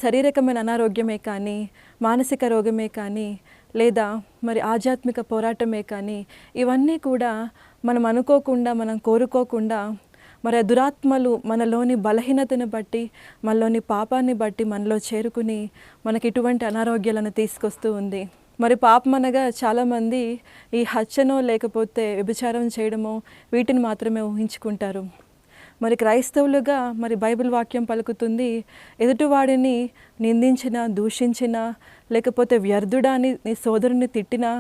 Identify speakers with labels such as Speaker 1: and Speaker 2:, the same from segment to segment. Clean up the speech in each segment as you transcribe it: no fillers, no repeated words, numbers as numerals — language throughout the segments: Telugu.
Speaker 1: శారీరకమైన అనారోగ్యమే కానీ, మానసిక రోగమే కానీ, లేదా మరి ఆధ్యాత్మిక పోరాటమే కానీ, ఇవన్నీ కూడా మనం అనుకోకుండా, మనం కోరుకోకుండా మరి ఆ దురాత్మలు మనలోని బలహీనతను బట్టి, మనలోని పాపాన్ని బట్టి మనలో చేరుకుని మనకి ఇటువంటి అనారోగ్యాలను తీసుకొస్తూ ఉంది. మరి పాపం అనగా చాలామంది ఈ హత్యనో లేకపోతే వ్యభిచారం చేయడమో వీటిని మాత్రమే ఊహించుకుంటారు. మరి క్రైస్తవులుగా మరి బైబిల్ వాక్యం పలుకుతుంది, ఎదుటివాడిని నిందించినా, దూషించినా, లేకపోతే వ్యర్థుడా అని నీ సోదరుని తిట్టినా,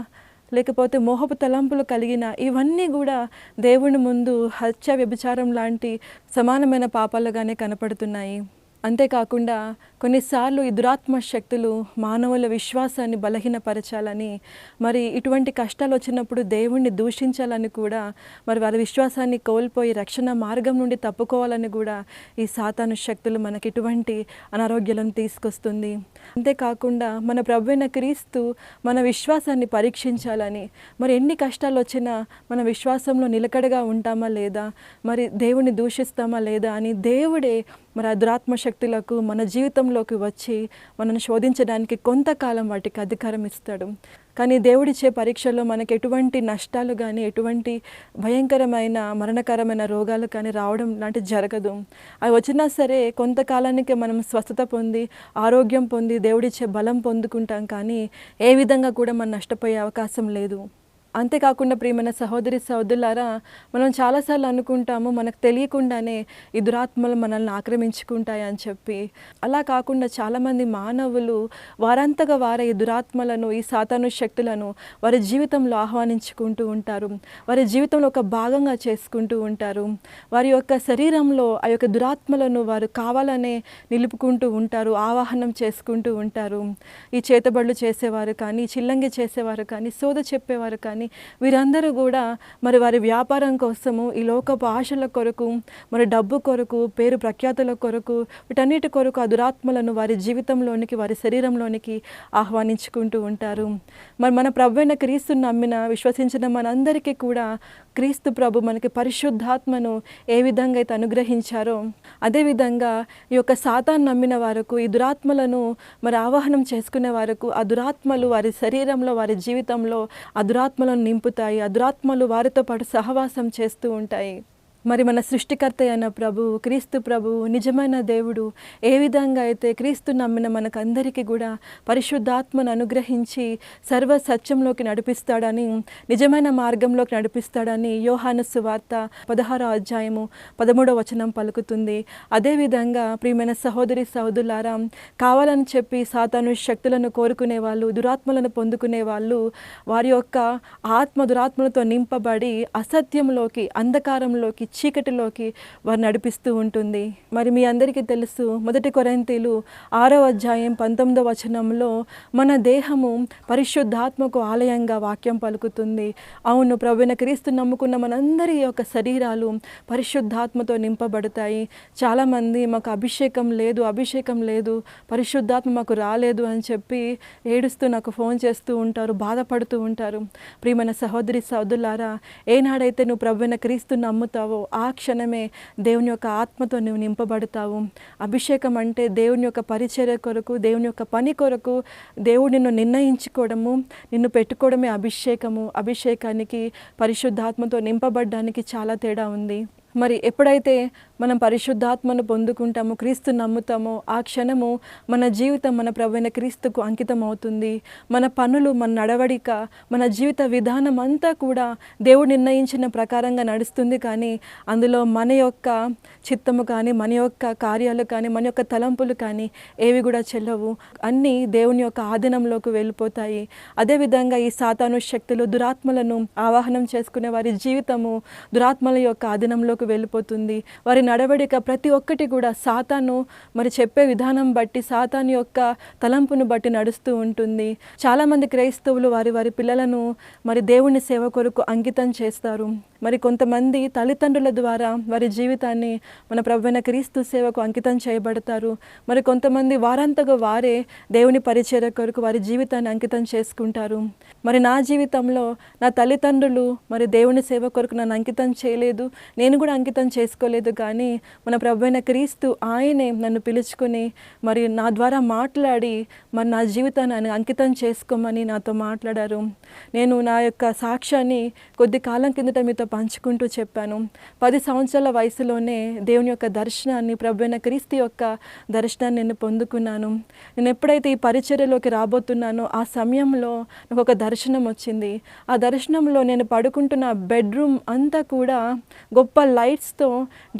Speaker 1: లేకపోతే మోహపు తలంపులు కలిగిన ఇవన్నీ కూడా దేవుని ముందు హత్య, వ్యభిచారం లాంటి సమానమైన పాపాలుగానే కనపడుతున్నాయి. అంతేకాకుండా కొన్నిసార్లు ఈ దురాత్మ శక్తులు మానవుల విశ్వాసాన్ని బలహీనపరచాలని, మరి ఇటువంటి కష్టాలు వచ్చినప్పుడు దేవుణ్ణి దూషించాలని కూడా, మరి వారి విశ్వాసాన్ని కోల్పోయి రక్షణ మార్గం నుండి తప్పుకోవాలని కూడా ఈ సాతాను శక్తులు మనకి ఇటువంటి అనారోగ్యాలను తీసుకొస్తుంది. అంతేకాకుండా మన ప్రభువైన క్రీస్తు మన విశ్వాసాన్ని పరీక్షించాలని, మరి ఎన్ని కష్టాలు వచ్చినా మన విశ్వాసంలో నిలకడగా ఉంటామా లేదా, మరి దేవుణ్ణి దూషిస్తామా లేదా అని దేవుడే మరి ఆ దురాత్మ శక్తులకు మన జీవితంలోకి వచ్చి మనల్ని శోధించడానికి కొంతకాలం వాటికి అధికారం ఇస్తాడు. కానీ దేవుడిచ్చే పరీక్షలో మనకి ఎటువంటి నష్టాలు కానీ, ఎటువంటి భయంకరమైన మరణకరమైన రోగాలు కానీ రావడం లాంటివి జరగదు. అవి వచ్చినా సరే కొంతకాలానికి మనం స్వస్థత పొంది, ఆరోగ్యం పొంది, దేవుడిచ్చే బలం పొందుకుంటాం. కానీ ఏ విధంగా కూడా మనం నష్టపోయే అవకాశం లేదు. అంతేకాకుండా ప్రియమైన సహోదరి సహోదరులారా, మనం చాలాసార్లు అనుకుంటాము మనకు తెలియకుండానే ఈ దురాత్మలు మనల్ని ఆక్రమించుకుంటాయి అని చెప్పి. అలా కాకుండా చాలామంది మానవులు వారంతగా వారే ఈ దురాత్మలను, ఈ సాతాను శక్తులను వారి జీవితంలో ఆహ్వానించుకుంటూ ఉంటారు. వారి జీవితంలో ఒక భాగంగా చేసుకుంటూ ఉంటారు. వారి యొక్క శరీరంలో ఆ యొక్క దురాత్మలను వారు కావాలనే నిలుపుకుంటూ ఉంటారు, ఆవాహనం చేసుకుంటూ ఉంటారు. ఈ చేతబడులు చేసేవారు కానీ, చిల్లంగి చేసేవారు కానీ, సోద చెప్పేవారు కానీ, వీరందరూ కూడా మరి వారి వ్యాపారం కోసము, ఈ లోకపు ఆశల కొరకు, మరి డబ్బు కొరకు, పేరు ప్రఖ్యాతుల కొరకు, వీటన్నిటి కొరకు ఆ దురాత్మలను వారి జీవితంలోనికి, వారి శరీరంలోనికి ఆహ్వానించుకుంటూ ఉంటారు. మరి మన ప్రభువైన క్రీస్తుని నమ్మిన, విశ్వసించిన మనందరికీ కూడా క్రీస్తు ప్రభు మనకి పరిశుద్ధాత్మను ఏ విధంగా అయితే అనుగ్రహించారో, అదేవిధంగా ఈ యొక్క సాతాను నమ్మిన వారికి, ఈ దురాత్మలను మరి ఆవాహనం చేసుకునే వారికి ఆ దురాత్మలు వారి శరీరంలో, వారి జీవితంలో ఆ దురాత్మలను నింపుతాయి. ఆ దురాత్మలు వారితో పాటు సహవాసం చేస్తూ ఉంటాయి. మరి మన సృష్టికర్త అయిన ప్రభు, క్రీస్తు ప్రభు, నిజమైన దేవుడు ఏ విధంగా అయితే క్రీస్తు నమ్మిన మనకందరికీ కూడా పరిశుద్ధాత్మను అనుగ్రహించి సర్వ సత్యంలోకి నడిపిస్తాడని, నిజమైన మార్గంలోకి నడిపిస్తాడని యోహాను సువార్త 16వ అధ్యాయము 13వ వచనం పలుకుతుంది. అదేవిధంగా ప్రియమైన సహోదరి సహోదరులారా, కావాలని చెప్పి సాతాను శక్తులను కోరుకునే వాళ్ళు, దురాత్మలను పొందుకునే వాళ్ళు వారి యొక్క ఆత్మ దురాత్మలతో నింపబడి అసత్యంలోకి, అంధకారంలోకి, చీకటిలోకి వారు నడిపిస్తూ ఉంటుంది. మరి మీ అందరికీ తెలుసు, 1 కొరింథీయులు 6వ అధ్యాయం 19వ వచనంలో మన దేహము పరిశుద్ధాత్మకు ఆలయంగా వాక్యం పలుకుతుంది. అవును, ప్రభువైన క్రీస్తు నమ్ముకున్న మనందరి యొక్క శరీరాలు పరిశుద్ధాత్మతో నింపబడతాయి. చాలామంది మాకు అభిషేకం లేదు, పరిశుద్ధాత్మ మాకు రాలేదు అని చెప్పి ఏడుస్తూ నాకు ఫోన్ చేస్తూ ఉంటారు, బాధపడుతూ ఉంటారు. ప్రియమైన సహోదరి సహోదరులారా, ఏనాడైతే నువ్వు ప్రభువైన క్రీస్తు నమ్ముతావో ఆ క్షణమే దేవుని యొక్క ఆత్మతో నువ్వు నింపబడతావు. అభిషేకం అంటే దేవుని యొక్క పరిచర్య కొరకు, దేవుని యొక్క పని కొరకు దేవుడు నిన్ను నిర్ణయించుకోవడము, నిన్ను పెట్టుకోవడమే అభిషేకము. అభిషేకానికి, పరిశుద్ధాత్మతో నింపబడడానికి చాలా తేడా ఉంది. మరి ఎప్పుడైతే మనం పరిశుద్ధాత్మను పొందుకుంటామో, క్రీస్తు నమ్ముతామో, ఆ క్షణము మన జీవితం మన ప్రభువైన క్రీస్తుకు అంకితం అవుతుంది. మన పనులు, మన నడవడిక, మన జీవిత విధానం అంతా కూడా దేవుడు నిర్ణయించిన ప్రకారంగా నడుస్తుంది. కానీ అందులో మన యొక్క చిత్తము కానీ, మన యొక్క కార్యాలు కానీ, మన యొక్క తలంపులు కానీ ఏవి కూడా చెల్లవు. అన్నీ దేవుని యొక్క ఆధీనంలోకి వెళ్ళిపోతాయి. అదేవిధంగా ఈ సాతాను శక్తులు, దురాత్మలను ఆవాహనం చేసుకునే వారి జీవితము దురాత్మల యొక్క ఆధీనంలోకి వెళ్ళిపోతుంది. వారి నడవడిక ప్రతి ఒక్కటి కూడా సాతాను మరి చెప్పే విధానం బట్టి, సాతాను యొక్క తలంపును బట్టి నడుస్తూ ఉంటుంది. చాలామంది క్రైస్తవులు వారి పిల్లలను మరి దేవుని సేవ కొరకు అంకితం చేస్తారు. మరి కొంతమంది తల్లిదండ్రుల ద్వారా వారి జీవితాన్ని మన ప్రభువైన క్రీస్తు సేవకు అంకితం చేయబడతారు. మరి కొంతమంది వారంతగా వారే దేవుని పరిచర్య కొరకు వారి జీవితాన్ని అంకితం చేసుకుంటారు. మరి నా జీవితంలో నా తల్లిదండ్రులు మరి దేవుని సేవ కొరకు నన్ను అంకితం చేయలేదు, నేను కూడా అంకితం చేసుకోలేదు. కానీ మన ప్రభువైన క్రీస్తు ఆయనే నన్ను పిలుచుకొని మరి నా ద్వారా మాట్లాడి మరి నా జీవితాన్ని ఆయన అంకితం చేసుకోమని నాతో మాట్లాడారు. నేను నా యొక్క సాక్ష్యాన్ని కొద్ది కాలం కిందట మీతో పంచుకుంటూ చెప్పాను. 10 సంవత్సరాల వయసులోనే దేవుని యొక్క దర్శనాన్ని, ప్రభువైన క్రీస్తు యొక్క దర్శనాన్ని నేను పొందుకున్నాను. నేను ఎప్పుడైతే ఈ పరిచర్యలోకి రాబోతున్నానో ఆ సమయంలో నాకు ఒక దర్శనం వచ్చింది. ఆ దర్శనంలో నేను పడుకుంటున్న బెడ్రూమ్ అంతా కూడా గొప్ప లైట్స్తో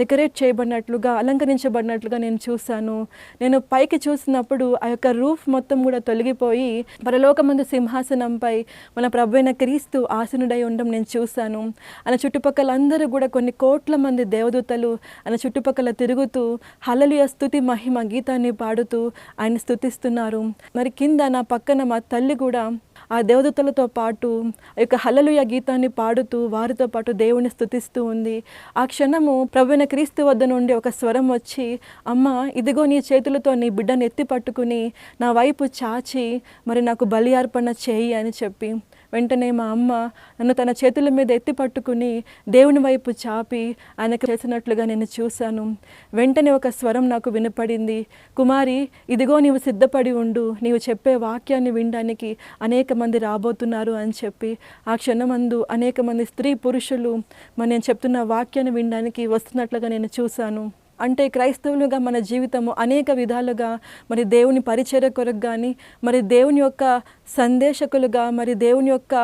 Speaker 1: డెకరేట్ చేయబడినట్లుగా, అలంకరించబడినట్లుగా నేను చూశాను. నేను పైకి చూసినప్పుడు ఆ యొక్క రూఫ్ మొత్తం కూడా తొలగిపోయి పరలోకమందు సింహాసనంపై మన ప్రభువైన క్రీస్తు ఆసీనుడై ఉండడం నేను చూశాను. ఆయన చుట్టుపక్కల అందరూ కూడా కొన్ని కోట్ల మంది దేవదూతలు ఆయన చుట్టుపక్కల తిరుగుతూ హల్లెలూయా స్తుతి మహిమ గీతాన్ని పాడుతూ ఆయన స్తుతిస్తున్నారు. మరి కింద నా పక్కన మా తల్లి కూడా ఆ దేవదూతలతో పాటు ఆ యొక్క హల్లెలూయా గీతాన్ని పాడుతూ వారితో పాటు దేవుని స్తుతిస్తూ ఉంది. ఆ క్షణము ప్రభువైన క్రీస్తు వద్ద నుండి ఒక స్వరం వచ్చి, అమ్మ ఇదిగో నీ చేతులతో నీ బిడ్డను ఎత్తి పట్టుకుని నా వైపు చాచి మరి నాకు బలి అర్పణ చేయి అని చెప్పి, వెంటనే మా అమ్మ నన్ను తన చేతుల మీద ఎత్తి పట్టుకుని దేవుని వైపు చాపి ఆయనకు చేసినట్లుగా నేను చూశాను. వెంటనే ఒక స్వరం నాకు వినపడింది, కుమారి ఇదిగో నీవు సిద్ధపడి ఉండు, నీవు చెప్పే వాక్యాన్ని వినడానికి అనేక మంది రాబోతున్నారు అని చెప్పి ఆ క్షణమందు అనేక మంది స్త్రీ పురుషులు మరి నేను చెప్తున్న వాక్యాన్ని వినడానికి వస్తున్నట్లుగా నేను చూశాను. అంటే క్రైస్తవులుగా మన జీవితము అనేక విధాలుగా మరి దేవుని పరిచర్య కొరకు కానీ, మరి దేవుని యొక్క సందేశకులుగా, మరి దేవుని యొక్క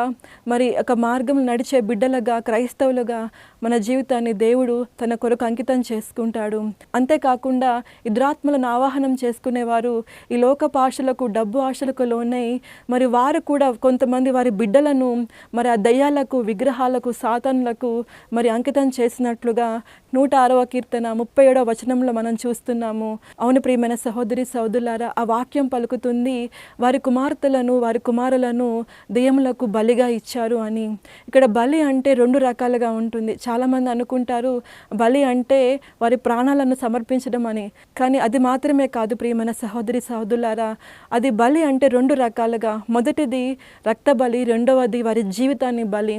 Speaker 1: మరి ఒక మార్గం నడిచే బిడ్డలుగా, క్రైస్తవులుగా మన జీవితాన్ని దేవుడు తన కొరకు అంకితం చేసుకుంటాడు. అంతేకాకుండా ఈ దురాత్మలను ఆవాహనం చేసుకునేవారు ఈ లోకపు ఆశలకు, డబ్బు ఆశలకు లోనై మరి వారు కూడా కొంతమంది వారి బిడ్డలను మరి ఆ దయ్యాలకు, విగ్రహాలకు, సాతానులకు మరి అంకితం చేసినట్లుగా 106వ కీర్తన 37వ వచనంలో మనం చూస్తున్నాము. అవును ప్రియమైన సహోదరి సహోదరులారా, ఆ వాక్యం పలుకుతుంది, వారి కుమార్తెలను వారి కుమారులను దెయ్యములకు బలిగా ఇచ్చారు అని. ఇక్కడ బలి అంటే 2 రకాలుగా ఉంటుంది. చాలామంది అనుకుంటారు బలి అంటే వారి ప్రాణాలను సమర్పించడం అని. కానీ అది మాత్రమే కాదు ప్రియమైన సహోదరి సహోదరులారా, అది బలి అంటే 2 రకాలుగా. మొదటిది రక్త బలి, రెండవది వారి జీవితాన్ని బలి.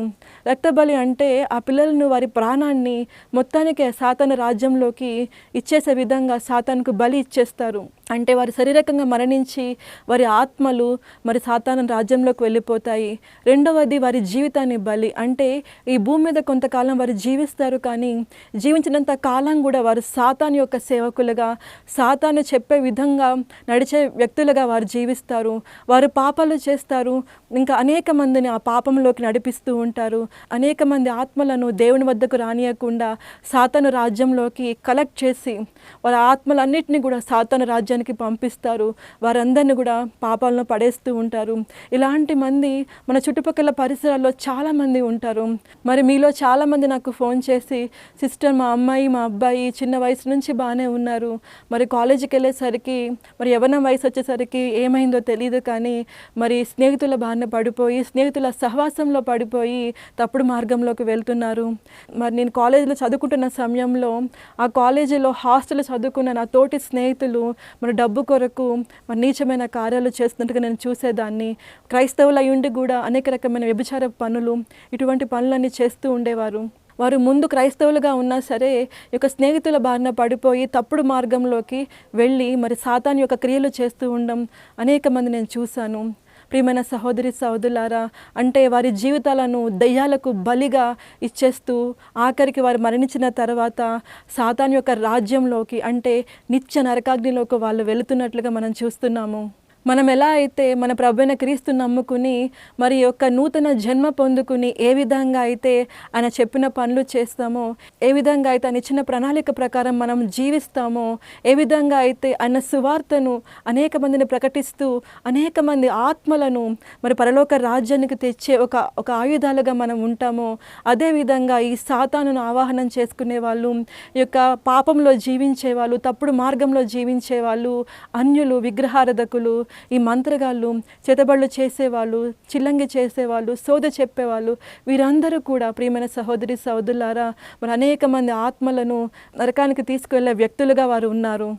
Speaker 1: రక్త బలి అంటే ఆ పిల్లలను, వారి ప్రాణాన్ని మొత్తానికి సాతాను రాజ్యంలోకి ఇచ్చేసే విధంగా సాతానుకు బలి ఇచ్చేస్తారు. అంటే వారి శారీరకంగా మరణించి వారి ఆత్మలు మరి సాతాను రాజ్యంలోకి వెళ్ళిపోతాయి. రెండవది వారి జీవితాన్ని బలి. అంటే ఈ భూమి మీద కొంతకాలం వారు జీవిస్తారు, కానీ జీవించినంత కాలం కూడా వారు సాతాను యొక్క సేవకులుగా, సాతాను చెప్పే విధంగా నడిచే వ్యక్తులుగా వారు జీవిస్తారు. వారు పాపాలు చేస్తారు, ఇంకా అనేక మందిని ఆ పాపంలోకి నడిపిస్తూ ఉంటారు. అనేక మంది ఆత్మలను దేవుని వద్దకు రానియకుండా సాతాను రాజ్యంలోకి కలెక్ట్ చేసి వారి ఆత్మలన్నింటినీ కూడా సాతాను రాజ్యానికి పంపిస్తారు. వారందరినీ కూడా పాపాలను పడేస్తూ ఉంటారు. ఇలాంటి మంది మన చుట్టుపక్కల పరిసరాల్లో చాలామంది ఉంటారు. మరి మీలో చాలామంది నాకు ఫోన్ చేసి, సిస్టర్ మా అమ్మాయి మా అబ్బాయి చిన్న వయసు నుంచి బాగానే ఉన్నారు, మరి కాలేజీకి వెళ్ళేసరికి మరి యవ్వనం వయసు వచ్చేసరికి ఏమైందో తెలియదు, కానీ మరి స్నేహితుల బారిన పడిపోయి, స్నేహితుల సహవాసంలో పడిపోయి తప్పుడు మార్గంలోకి వెళ్తున్నారు. మరి నేను కాలేజీలో చదువుకుంటున్న సమయంలో ఆ కాలేజీలో హాస్టల్ చదువుకున్న నా తోటి స్నేహితులు మరి డబ్బు కొరకు మరి నీచమైన కార్యాలు చేస్తున్నట్టుగా నేను చూసేదాన్ని. క్రైస్తవులు అయ్యుండి కూడా అనేక రకమైన వ్యభిచార పనులు, ఇటువంటి పనులన్నీ చేస్తూ ఉండేవారు. వారు ముందు క్రైస్తవులుగా ఉన్నా సరే ఈ యొక్క స్నేహితుల బారిన పడిపోయి తప్పుడు మార్గంలోకి వెళ్ళి మరి సాతాను యొక్క క్రియలు చేస్తూ ఉండడం అనేక మంది నేను చూశాను. ప్రియమైన సహోదరి సహోదరులారా, అంటే వారి జీవితాలను దయ్యాలకు బలిగా ఇచ్చేస్తూ ఆఖరికి వారు మరణించిన తర్వాత సాతాను యొక్క రాజ్యంలోకి, అంటే నిత్య నరకాగ్నిలోకి వాళ్ళు వెళుతున్నట్లుగా మనం చూస్తున్నాము. మనం ఎలా అయితే మన ప్రభువైన క్రీస్తు నమ్ముకుని మరి యొక్క నూతన జన్మ పొందుకుని ఏ విధంగా అయితే ఆయన చెప్పిన పనులు చేస్తామో, ఏ విధంగా అయితే ఆయన ఇచ్చిన ప్రణాళిక ప్రకారం మనం జీవిస్తామో, ఏ విధంగా అయితే ఆయన సువార్తను అనేక మందిని ప్రకటిస్తూ అనేక మంది ఆత్మలను మరి పరలోక రాజ్యానికి తెచ్చే ఒక ఆయుధాలుగా మనం ఉంటామో, అదేవిధంగా ఈ సాతానును ఆవాహనం చేసుకునే వాళ్ళు, ఈ యొక్క పాపంలో జీవించే వాళ్ళు, తప్పుడు మార్గంలో జీవించే వాళ్ళు, అన్యులు, విగ్రహారాధకులు, ఈ మంత్రగాళ్ళు, చేతబడులు చేసేవాళ్ళు, చిల్లంగి చేసేవాళ్ళు, సోద చెప్పేవాళ్ళు, వీరందరూ కూడా ప్రియమైన సహోదరి సహోదరులారా మరి అనేక మంది ఆత్మలను నరకానికి తీసుకువెళ్ళే వ్యక్తులుగా వారు ఉన్నారు.